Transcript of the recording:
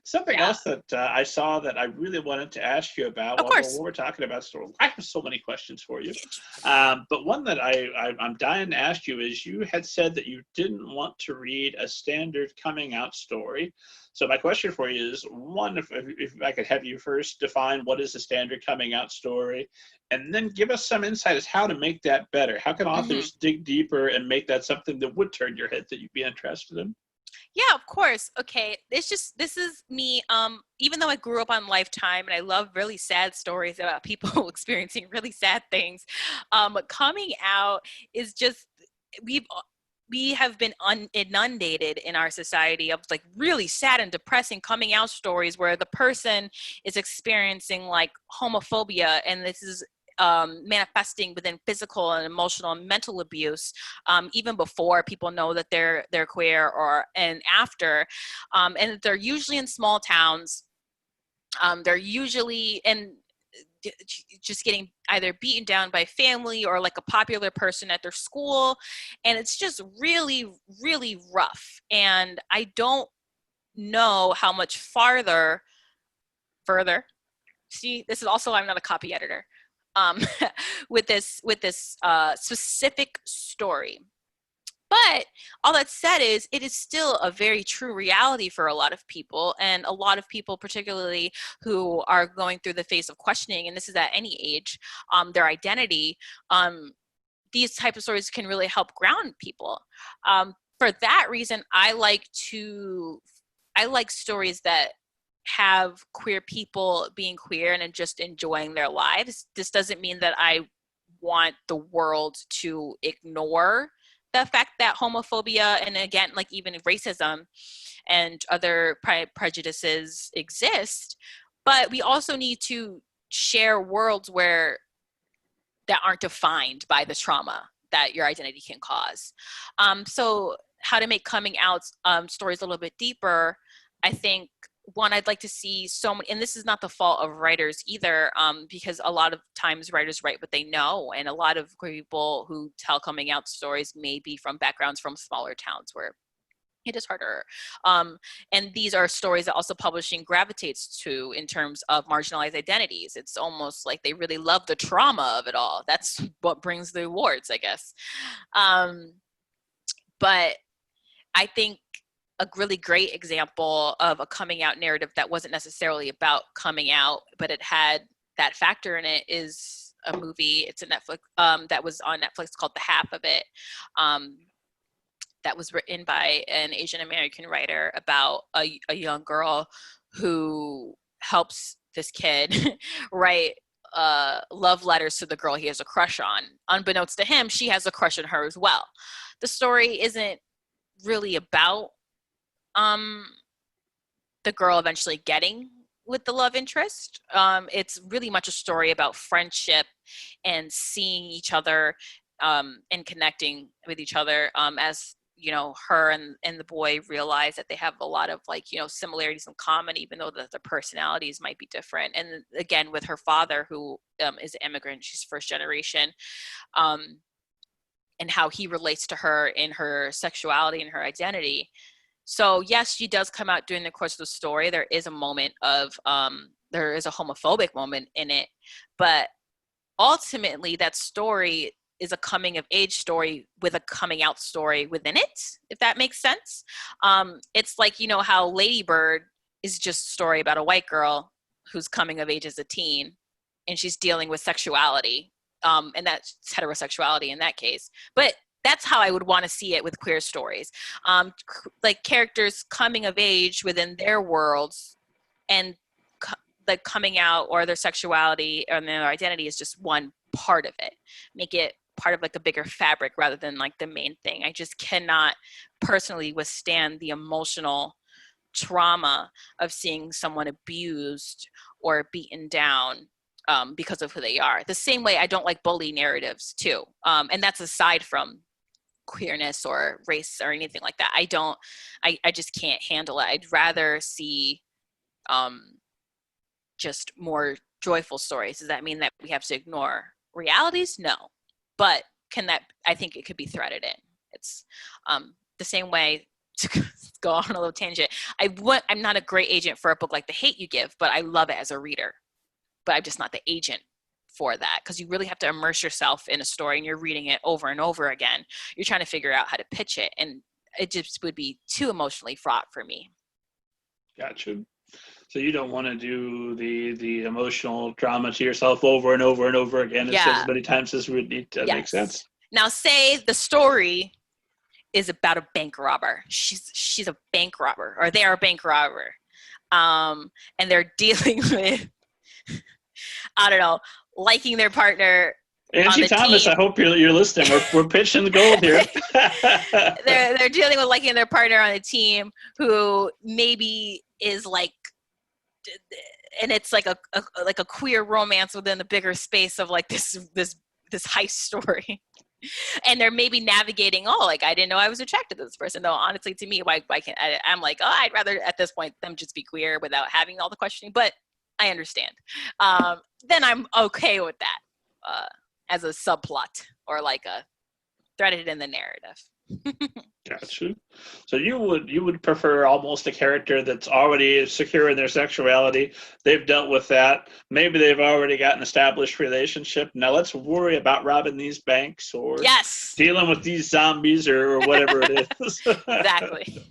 Something Yeah, else that I saw that I really wanted to ask you about of while course. we're talking about stories. I have so many questions for you. But one that I'm dying to ask you is you had said that you didn't want to read a standard coming out story. So my question for you is, one, if I could have you first define what is a standard coming out story, and then give us some insight as how to make that better. How can Hmm. authors dig deeper and make that something that would turn your head that you'd be interested in? Yeah, of course. Okay. This is me. Even though I grew up on Lifetime and I love really sad stories about people experiencing really sad things, coming out is just, we've, we have been inundated in our society of like really sad and depressing coming out stories where the person is experiencing like homophobia, and this is manifesting within physical and emotional and mental abuse, even before people know that they're queer, or and after, and they're usually in small towns. They're usually in just getting either beaten down by family or like a popular person at their school, and it's just really, really rough. And I don't know how much further. See, this is also, I'm not a copy editor. Um, with this specific story. But all that said is, it is still a very true reality for a lot of people, and a lot of people, particularly who are going through the phase of questioning, and this is at any age, their identity. These type of stories can really help ground people. For that reason, I like stories that have queer people being queer and just enjoying their lives. This doesn't mean that I want the world to ignore the fact that homophobia, and again, like even racism and other prejudices exist, but we also need to share worlds where that aren't defined by the trauma that your identity can cause. So how to make coming out stories a little bit deeper, I think, one, I'd like to see so many, and this is not the fault of writers either, because a lot of times writers write what they know, and a lot of people who tell coming out stories may be from backgrounds from smaller towns where it is harder. And these are stories that also publishing gravitates to in terms of marginalized identities. It's almost like they really love the trauma of it all. That's what brings the awards, I guess. Um, but I think a really great example of a coming out narrative that wasn't necessarily about coming out, but it had that factor in it, is a movie. It's a Netflix, that was on Netflix, called The Half of It. Um, that was written by an Asian American writer about a young girl who helps this kid write love letters to the girl he has a crush on. Unbeknownst to him, she has a crush on her as well. The story isn't really about um, the girl eventually getting with the love interest. It's really much a story about friendship and seeing each other, and connecting with each other, as you know, her and the boy realize that they have a lot of, like, you know, similarities in common, even though the personalities might be different. And again, with her father, who is an immigrant, she's first generation, um, and how he relates to her in her sexuality and her identity. So yes, she does come out during the course of the story. There is a moment of there is a homophobic moment in it, but ultimately that story is a coming of age story with a coming out story within it, if that makes sense. It's like, you know, how Lady Bird is just a story about a white girl who's coming of age as a teen, and she's dealing with sexuality, and that's heterosexuality in that case. But that's how I would want to see it with queer stories, like characters coming of age within their worlds, and like coming out, or their sexuality and their identity is just one part of it. Make it part of like a bigger fabric rather than like the main thing. I just cannot personally withstand the emotional trauma of seeing someone abused or beaten down, because of who they are. The same way I don't like bully narratives too. And that's aside from queerness or race or anything like that. I just can't handle it. I'd rather see just more joyful stories. Does that mean that we have to ignore realities? No. But I think it could be threaded in. It's the same way, to go on a little tangent. I'm not a great agent for a book like The Hate You Give, but I love it as a reader. But I'm just not the agent for that, because you really have to immerse yourself in a story and you're reading it over and over again. You're trying to figure out how to pitch it, and it just would be too emotionally fraught for me. Gotcha. So you don't want to do the emotional drama to yourself over and over and over again as many times as would need to make sense. Now, say the story is about a bank robber. She's a bank robber, or they are a bank robber, and they're dealing with, I don't know, liking their partner. Angie Thomas, team. I hope you're listening. We're pitching the gold here. they're dealing with liking their partner on the team, who maybe is like, and it's like a queer romance within the bigger space of like this heist story. And they're maybe navigating, I didn't know I was attracted to this person. Though honestly, to me, why can't I'm like, I'd rather at this point them just be queer without having all the questioning. But I understand. Then I'm okay with that as a subplot, or like a threaded in the narrative. Gotcha. So you would prefer almost a character that's already secure in their sexuality. They've dealt with that. Maybe they've already got an established relationship. Now let's worry about robbing these banks or dealing with these zombies or whatever it is. Exactly.